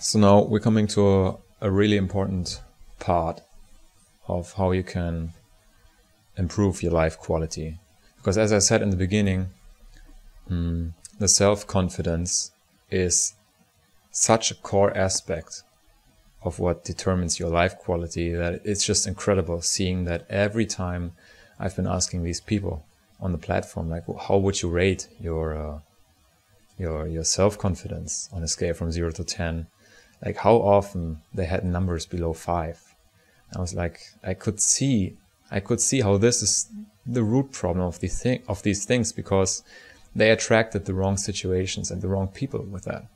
So now we're coming to a really important part of how you can improve your life quality. Because as I said in the beginning, the self-confidence is such a core aspect of what determines your life quality that it's just incredible seeing that every time I've been asking these people on the platform, like, how would you rate your self-confidence on a scale from 0 to 10? Like, how often they had numbers below 5. I was like, I could see how this is the root problem of these things, because they attracted the wrong situations and the wrong people with that.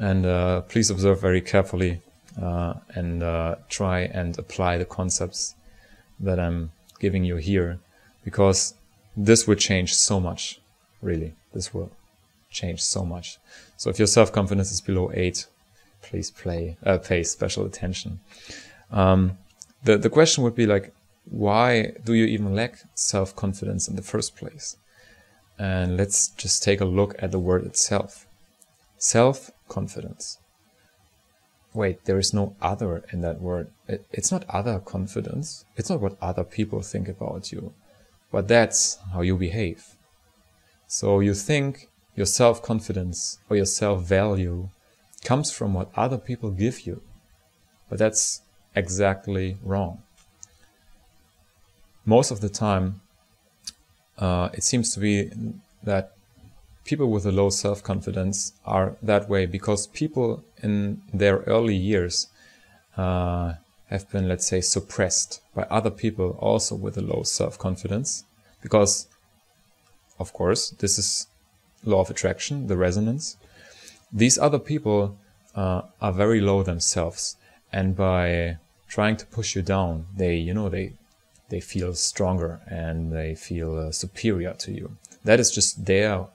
And please observe very carefully and try and apply the concepts that I'm giving you here, because this will change so much. Really, this will change so much. So if your self-confidence is below 8, please pay special attention. The question would be like, why do you even lack self-confidence in the first place? And let's just take a look at the word itself. Self-confidence. Wait, there is no other in that word. It's not other confidence. It's not what other people think about you, but that's how you behave. So you think your self-confidence or your self-value comes from what other people give you, but that's exactly wrong. Most of the time, it seems to be that people with a low self-confidence are that way because people in their early years have been, let's say, suppressed by other people also with a low self-confidence, because, of course, this is law of attraction, the resonance. These other people are very low themselves, and by trying to push you down, they feel stronger and they feel superior to you. That is just their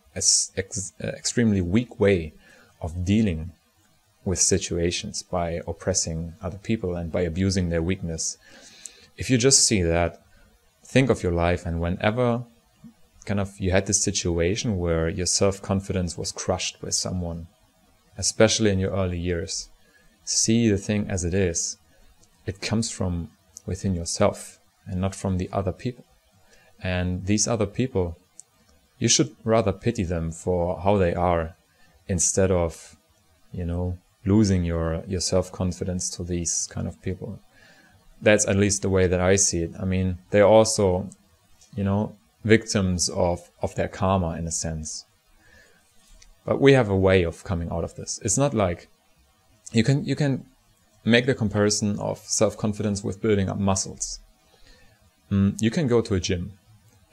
extremely weak way of dealing with situations, by oppressing other people and by abusing their weakness. If you just see that, think of your life, and whenever you had this situation where your self-confidence was crushed with someone, especially in your early years, see the thing as it is. It comes from within yourself and not from the other people. And these other people, you should rather pity them for how they are, instead of, losing your self-confidence to these kind of people. That's at least the way that I see it. I mean, they're also, victims of their karma in a sense. But we have a way of coming out of this. It's not like you can make the comparison of self-confidence with building up muscles. You can go to a gym,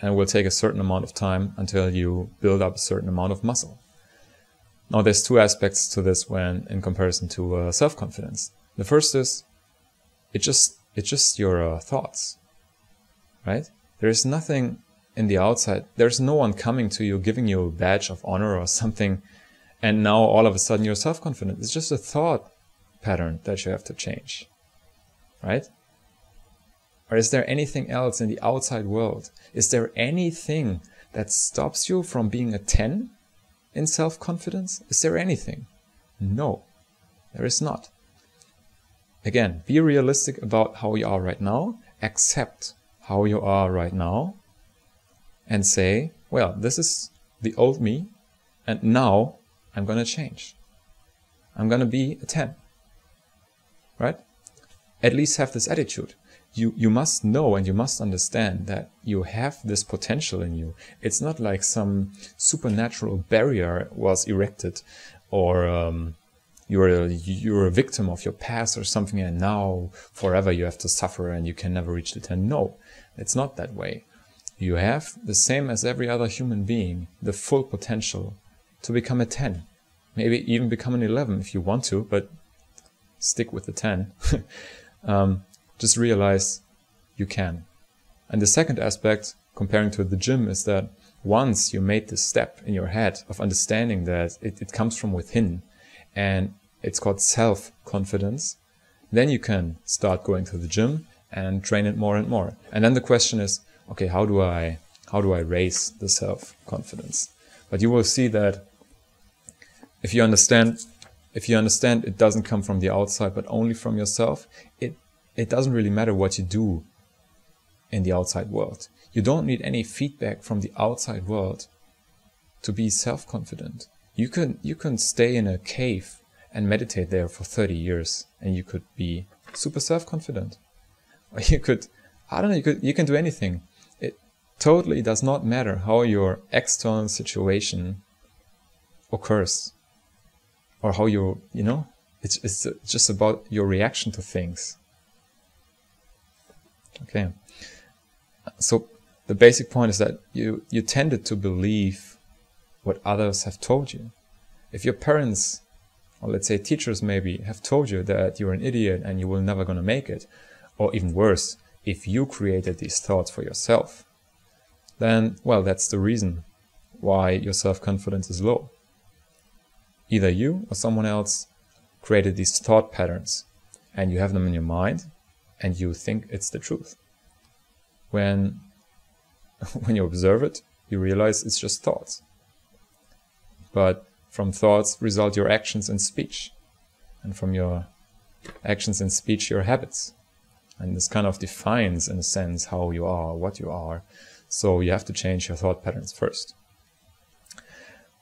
and it will take a certain amount of time until you build up a certain amount of muscle. Now, there's two aspects to this when in comparison to self-confidence. The first is it's just your thoughts, right? There is nothing in the outside. There's no one coming to you giving you a badge of honor or something, and now all of a sudden you're self-confident. It's just a thought pattern that you have to change, right? Or is there anything else in the outside world? Is there anything that stops you from being a 10 in self-confidence? Is there anything? No, there is not. Again, be realistic about how you are right now, accept how you are right now, and say, well, this is the old me, and now I'm going to change. I'm going to be a 10, right? At least have this attitude. You must know and you must understand that you have this potential in you. It's not like some supernatural barrier was erected, or you're a victim of your past or something, and now forever you have to suffer and you can never reach the 10. No, it's not that way. You have, the same as every other human being, the full potential to become a 10. Maybe even become an 11 if you want to, but stick with the 10. Just realize you can. And the second aspect, comparing to the gym, is that once you made this step in your head of understanding that it comes from within, and it's called self-confidence, then you can start going to the gym and train it more and more. And then the question is, okay, how do I raise the self-confidence? But you will see that if you understand if you understand it doesn't come from the outside, but only from yourself, it doesn't really matter what you do in the outside world. You don't need any feedback from the outside world to be self-confident. You can stay in a cave and meditate there for 30 years and you could be super self-confident. Or you could, I don't know, you can do anything. It totally does not matter how your external situation occurs or how it's just about your reaction to things. Okay. So the basic point is that you tended to believe what others have told you. If your parents, or let's say teachers maybe, have told you that you're an idiot and you will never gonna make it, or even worse, if you created these thoughts for yourself, then, well, that's the reason why your self-confidence is low. Either you or someone else created these thought patterns and you have them in your mind and you think it's the truth. When you observe it, you realize it's just thoughts. But from thoughts result your actions and speech. And from your actions and speech, your habits. And this kind of defines, in a sense, how you are, what you are. So you have to change your thought patterns first.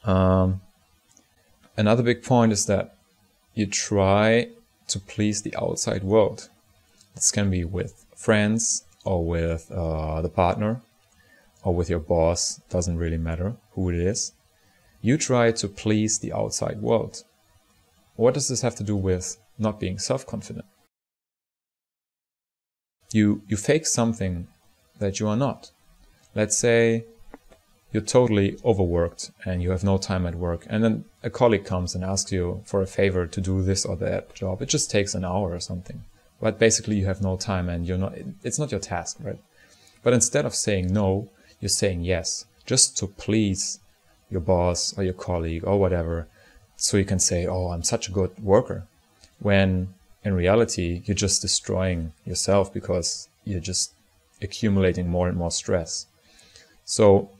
Another big point is that you try to please the outside world. This can be with friends or with the partner or with your boss. Doesn't really matter who it is. You try to please the outside world. What does this have to do with not being self-confident? You fake something that you are not. Let's say you're totally overworked and you have no time at work, and then a colleague comes and asks you for a favor to do this or that job. It just takes an hour or something. But basically you have no time and it's not your task, right? But instead of saying no, you're saying yes, just to please your boss or your colleague or whatever, so you can say, oh, I'm such a good worker, when in reality you're just destroying yourself because you're just accumulating more and more stress. So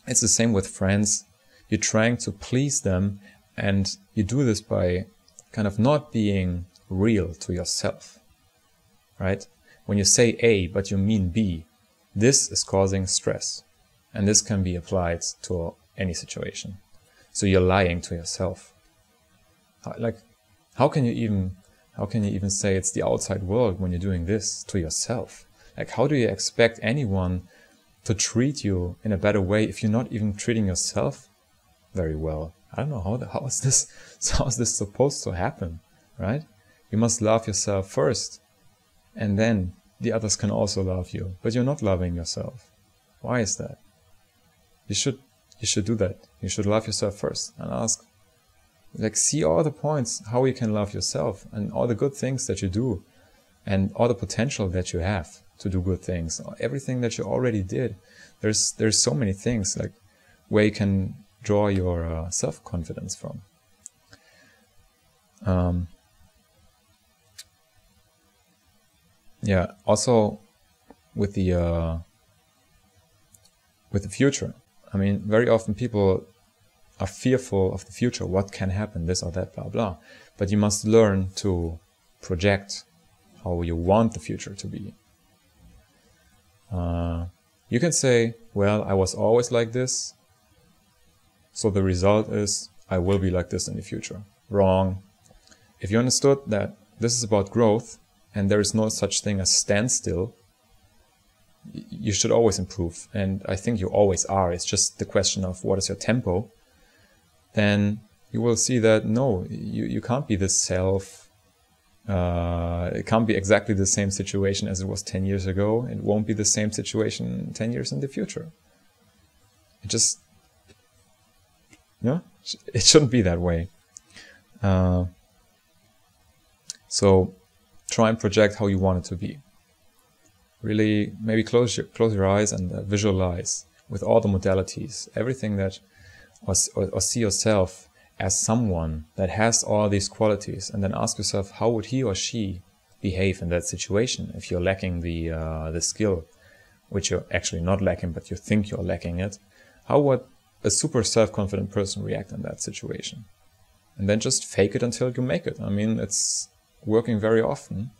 it's the same with friends. You're trying to please them, and you do this by kind of not being real to yourself, right? When you say A but you mean B, this is causing stress, and this can be applied to any situation. So you're lying to yourself. Like, how can you even say it's the outside world when you're doing this to yourself? Like, how do you expect anyone to treat you in a better way if you're not even treating yourself very well? I don't know, how is this supposed to happen, right? You must love yourself first, and then the others can also love you, but you're not loving yourself. Why is that? You should do that. You should love yourself first and ask, like, see all the points how you can love yourself and all the good things that you do and all the potential that you have to do good things, everything that you already did. There's so many things like where you can draw your self-confidence from. Yeah, also with the future. I mean, very often people are fearful of the future. What can happen, this or that, blah, blah. But you must learn to project how you want the future to be. You can say, well, I was always like this, so the result is I will be like this in the future. Wrong. If you understood that this is about growth and there is no such thing as standstill, you should always improve. And I think you always are. It's just the question of what is your tempo. Then you will see that no, you can't be this self. It can't be exactly the same situation as it was 10 years ago. It won't be the same situation 10 years in the future. It just, it shouldn't be that way. So try and project how you want it to be. Really, maybe close your eyes and visualize with all the modalities, everything that, or see yourself as someone that has all these qualities, and then ask yourself, how would he or she behave in that situation if you're lacking the skill, which you're actually not lacking, but you think you're lacking it? How would a super self-confident person react in that situation? and then just fake it until you make it. I mean, it's working very often.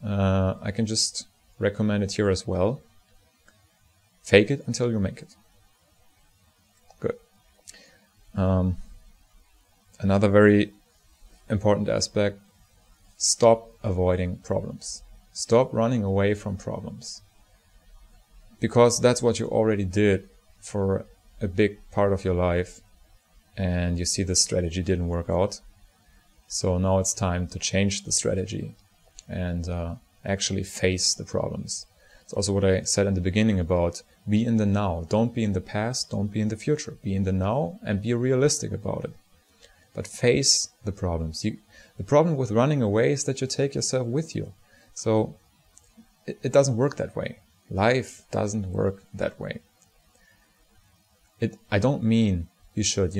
I can just recommend it here as well. Fake it until you make it. Good. Another very important aspect, stop avoiding problems. Stop running away from problems. Because that's what you already did for a big part of your life, and you see the strategy didn't work out. So now it's time to change the strategy and actually face the problems. It's also what I said in the beginning about be in the now. Don't be in the past, don't be in the future. Be in the now and be realistic about it. But face the problems. The problem with running away is that you take yourself with you. So it doesn't work that way. Life doesn't work that way. I don't mean you should,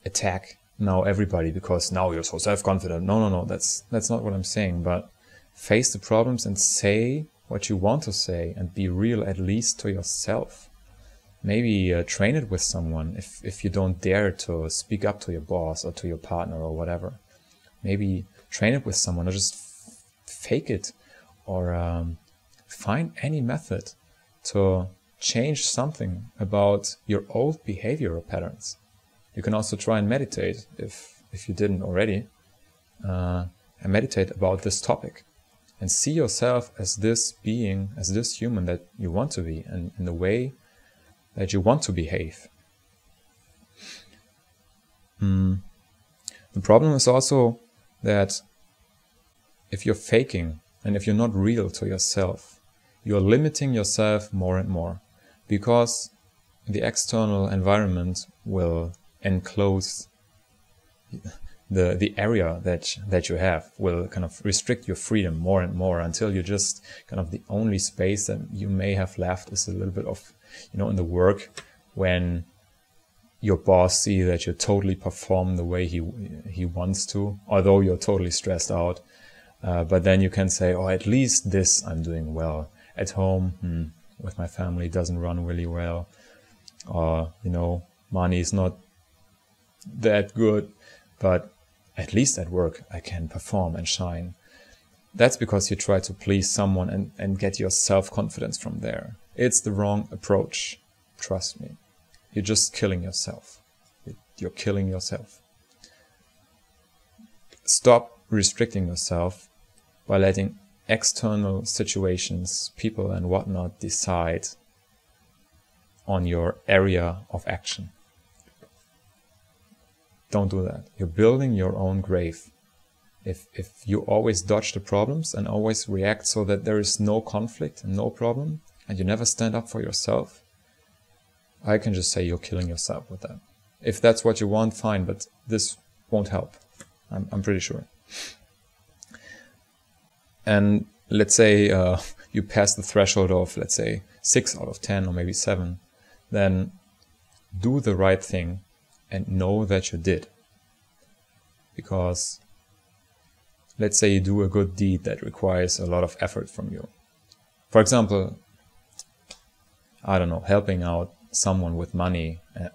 attack now everybody because now you're so self-confident. No. That's not what I'm saying. But face the problems and say what you want to say and be real, at least to yourself. Maybe train it with someone if you don't dare to speak up to your boss or to your partner or whatever. Maybe train it with someone or just fake it, or find any method to change something about your old behavioral patterns. You can also try and meditate if you didn't already, and meditate about this topic and see yourself as this being, as this human that you want to be, and in the way that you want to behave. The problem is also that if you're faking and if you're not real to yourself, you're limiting yourself more and more, because the external environment will enclose the area that you have, will kind of restrict your freedom more and more until you just kind of the only space that you may have left is a little bit of, in the work, when your boss sees that you totally perform the way he wants to, although you're totally stressed out. But then you can say, oh, at least this I'm doing well. At home, with my family, doesn't run really well. Or, money is not that good, but at least at work I can perform and shine. That's because you try to please someone and get your self-confidence from there. It's the wrong approach. Trust me. You're just killing yourself. You're killing yourself. Stop restricting yourself by letting external situations, people and whatnot decide on your area of action. Don't do that. You're building your own grave. If you always dodge the problems and always react so that there is no conflict and no problem, and you never stand up for yourself, I can just say you're killing yourself with that. If that's what you want, fine, but this won't help. I'm pretty sure. And let's say you pass the threshold of, let's say, 6 out of 10 or maybe 7, then do the right thing and know that you did. Because let's say you do a good deed that requires a lot of effort from you. For example, I don't know, helping out someone with money. I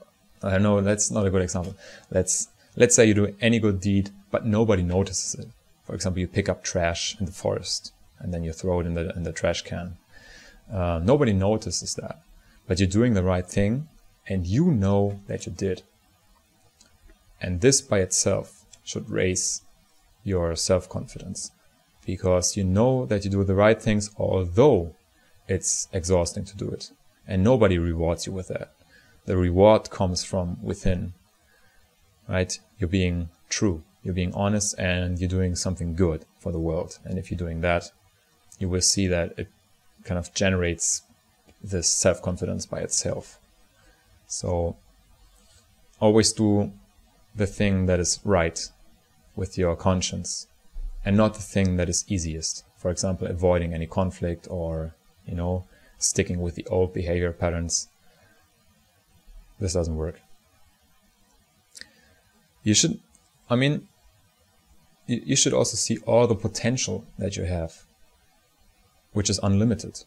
don't know, that's not a good example. Let's say you do any good deed, but nobody notices it. For example, you pick up trash in the forest and then you throw it in the trash can. Nobody notices that, but you're doing the right thing and you know that you did. And this by itself should raise your self-confidence, because you know that you do the right things, although it's exhausting to do it. And nobody rewards you with that. The reward comes from within, right? You're being true, you're being honest, and you're doing something good for the world. And if you're doing that, you will see that it kind of generates this self-confidence by itself. So always do the thing that is right with your conscience and not the thing that is easiest. For example, avoiding any conflict or, sticking with the old behavior patterns. This doesn't work. You should also see all the potential that you have, which is unlimited,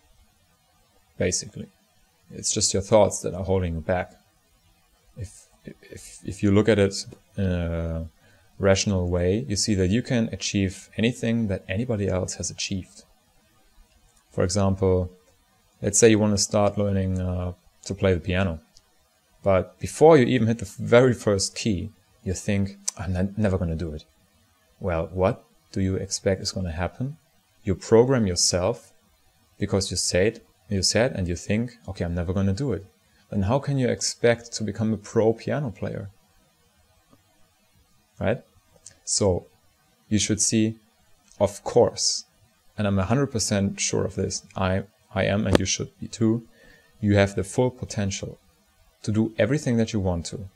basically. It's just your thoughts that are holding you back. If you look at it rational way, you see that you can achieve anything that anybody else has achieved. For example, let's say you want to start learning to play the piano. But before you even hit the very first key, you think, I'm never going to do it. Well, what do you expect is going to happen? You program yourself because you said and you think, okay, I'm never going to do it. Then how can you expect to become a pro piano player? Right? So you should see, of course, and I'm 100% sure of this, I am, and you should be too, you have the full potential to do everything that you want to.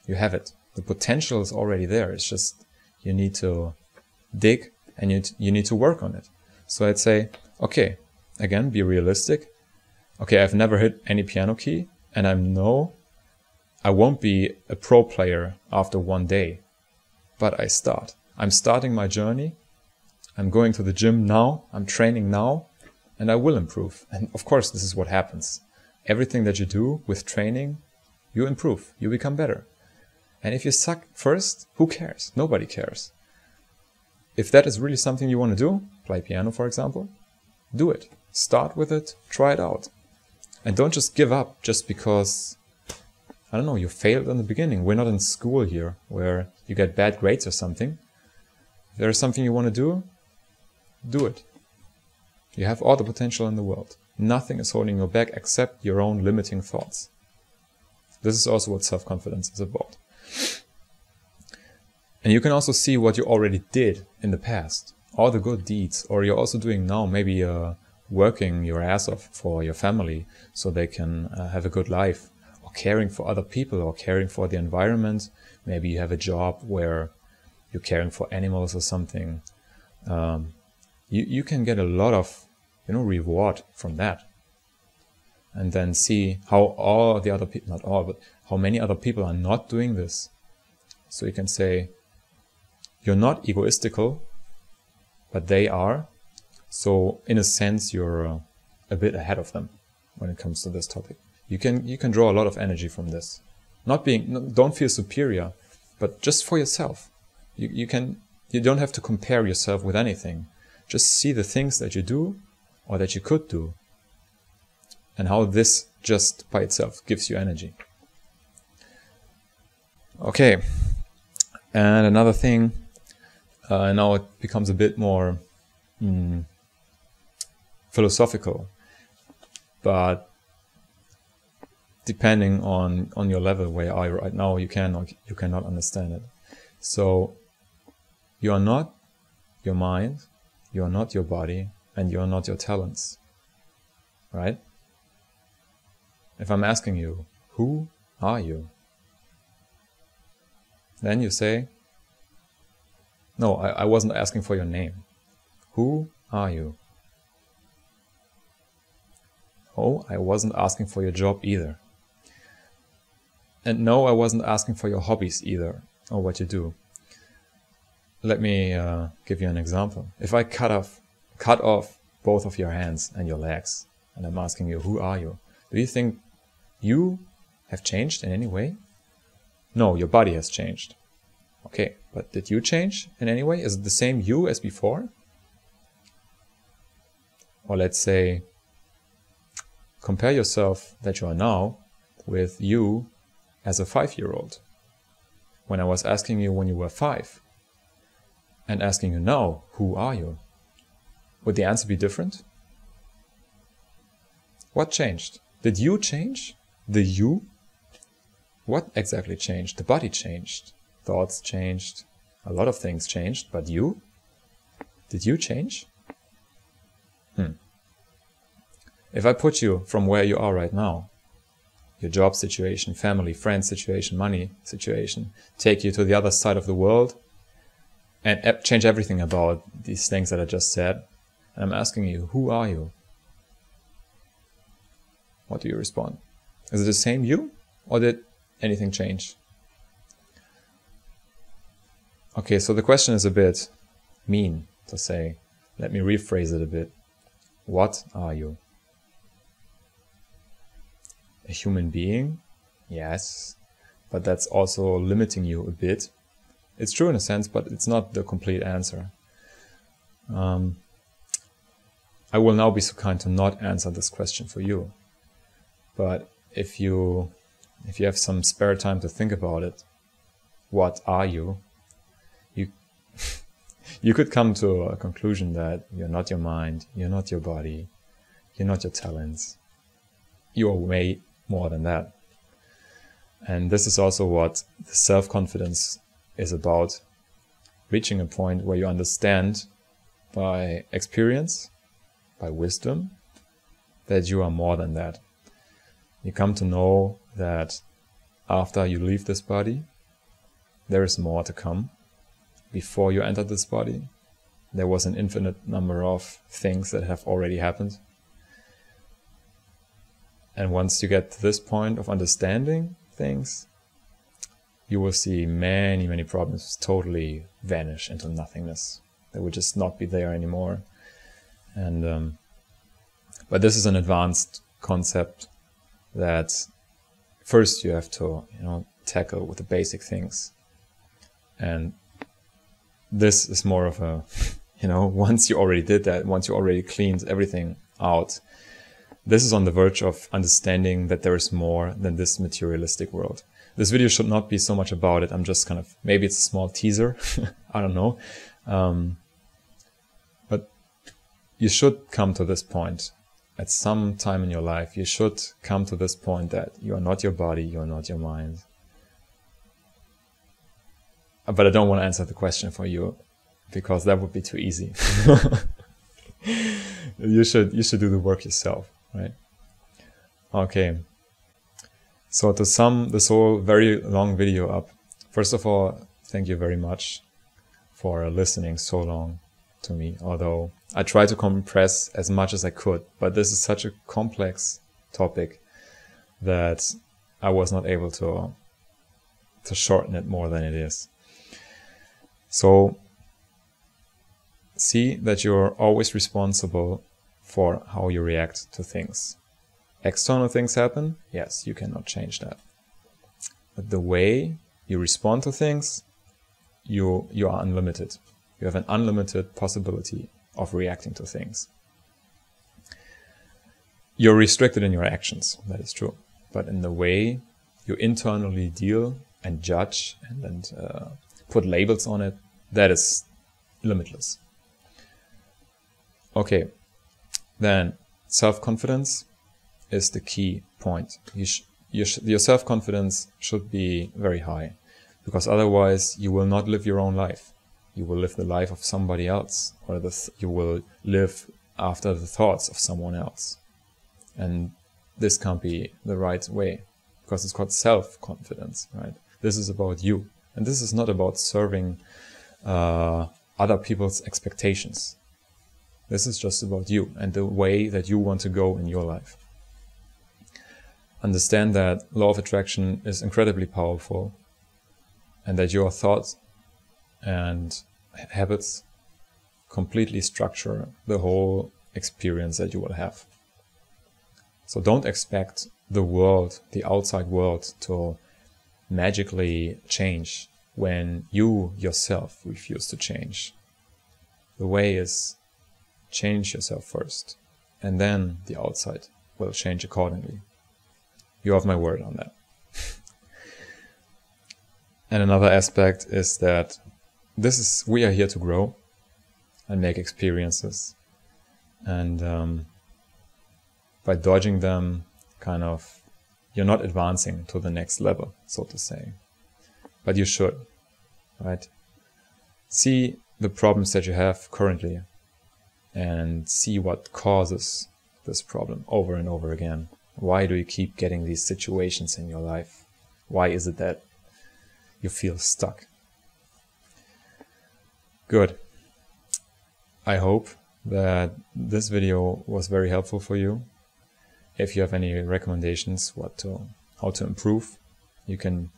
You have it. The potential is already there. It's just you need to dig and you need to work on it. So I'd say, okay, again, be realistic. Okay, I've never hit any piano key, and I won't be a pro player after one day, but I start. I'm starting my journey. I'm going to the gym now. I'm training now, and I will improve. And of course, this is what happens. Everything that you do with training, you improve. You become better. And if you suck first, who cares? Nobody cares. If that is really something you want to do, play piano, for example, do it. Start with it. Try it out. And don't just give up just because, I don't know, you failed in the beginning. We're not in school here where you get bad grades or something. If there is something you want to do it. You have all the potential in the world. Nothing is holding you back except your own limiting thoughts. This is also what self-confidence is about. And you can also see what you already did in the past. All the good deeds. Or you're also doing now, maybe working your ass off for your family so they can have a good life. Or caring for other people, or caring for the environment. Maybe you have a job where you're caring for animals or something. You can get a lot of reward from that. And then see how all the other people, not all, but how many other people are not doing this. So you can say, you're not egoistical, but they are. So in a sense, you're a bit ahead of them when it comes to this topic. You can draw a lot of energy from this. Don't feel superior, but just for yourself. You don't have to compare yourself with anything. Just see the things that you do or that you could do, and how this just by itself gives you energy. Okay, and another thing, now it becomes a bit more philosophical, but depending on your level where you are right now, you can or you cannot understand it. So you are not your mind, you are not your body, and you are not your talents, right? If I'm asking you, who are you? Then you say, no, I wasn't asking for your name. Who are you? Oh, I wasn't asking for your job either. And no, I wasn't asking for your hobbies either, or what you do. Let me give you an example. If I cut off both of your hands and your legs, and I'm asking you, who are you? Do you think you have changed in any way? No, your body has changed. Okay, but did you change in any way? Is it the same you as before? Or let's say, compare yourself that you are now with you as a 5-year-old. When I was asking you when you were 5, and asking you now, who are you? Would the answer be different? What changed? Did you change? The you? What exactly changed? The body changed. Thoughts changed. A lot of things changed, but you? Did you change? If I put you from where you are right now, your job situation, family, friend situation, money situation, take you to the other side of the world, and change everything about these things that I just said, and I'm asking you, who are you? What do you respond? Is it the same you, or did anything change? Okay, so the question is a bit mean to say. Let me rephrase it a bit. What are you? A human being? Yes, but that's also limiting you a bit It's true in a sense, but it's not the complete answer. I will now be so kind to not answer this question for you. But if you have some spare time to think about it, what are you? You could come to a conclusion that you're not your mind, you're not your body, you're not your talents. You are way more than that. And this is also what the self-confidence is about. Reaching a point where you understand by experience, by wisdom, that you are more than that. You come to know that after you leave this body, there is more to come. Before you enter this body, there was an infinite number of things that have already happened. And once you get to this point of understanding things, you will see many, many problems totally vanish into nothingness. They will just not be there anymore. And but this is an advanced concept that first you have to, tackle with the basic things. And this is more of a, once you already did that, once you already cleaned everything out, this is on the verge of understanding that there is more than this materialistic world. This video should not be so much about it. I'm just maybe it's a small teaser. I don't know. But you should come to this point at some time in your life. You should come to this point that you are not your body, you are not your mind. But I don't want to answer the question for you, because that would be too easy. You should do the work yourself, right? Okay. So to sum this whole very long video up, first of all, thank you very much for listening so long to me. Although I tried to compress as much as I could, but this is such a complex topic that I was not able to shorten it more than it is. So see that you're always responsible for how you react to things. External things happen, yes, you cannot change that. But the way you respond to things, you are unlimited. You have an unlimited possibility of reacting to things. You're restricted in your actions, that is true. But in the way you internally deal and judge and put labels on it, that is limitless. Okay, then self-confidence is the key point. Your self-confidence should be very high, because otherwise you will not live your own life. You will live the life of somebody else, or you will live after the thoughts of someone else. And this can't be the right way, because it's called self-confidence, right? This is about you. And this is not about serving other people's expectations. This is just about you and the way that you want to go in your life. Understand that law of attraction is incredibly powerful, and that your thoughts and habits completely structure the whole experience that you will have. So don't expect the world, the outside world, to magically change when you yourself refuse to change. The way is change yourself first, and then the outside will change accordingly. You have my word on that. And another aspect is that we are here to grow and make experiences. And by dodging them, you're not advancing to the next level, so to say. But you should, right? See the problems that you have currently and see what causes this problem over and over again. Why do you keep getting these situations in your life? Why is it that you feel stuck? Good. I hope that this video was very helpful for you. If you have any recommendations how to improve, you can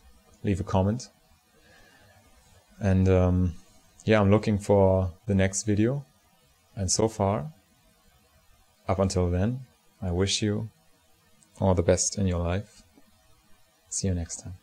leave a comment. And I'm looking for the next video. And so far, up until then, I wish you all the best in your life. See you next time.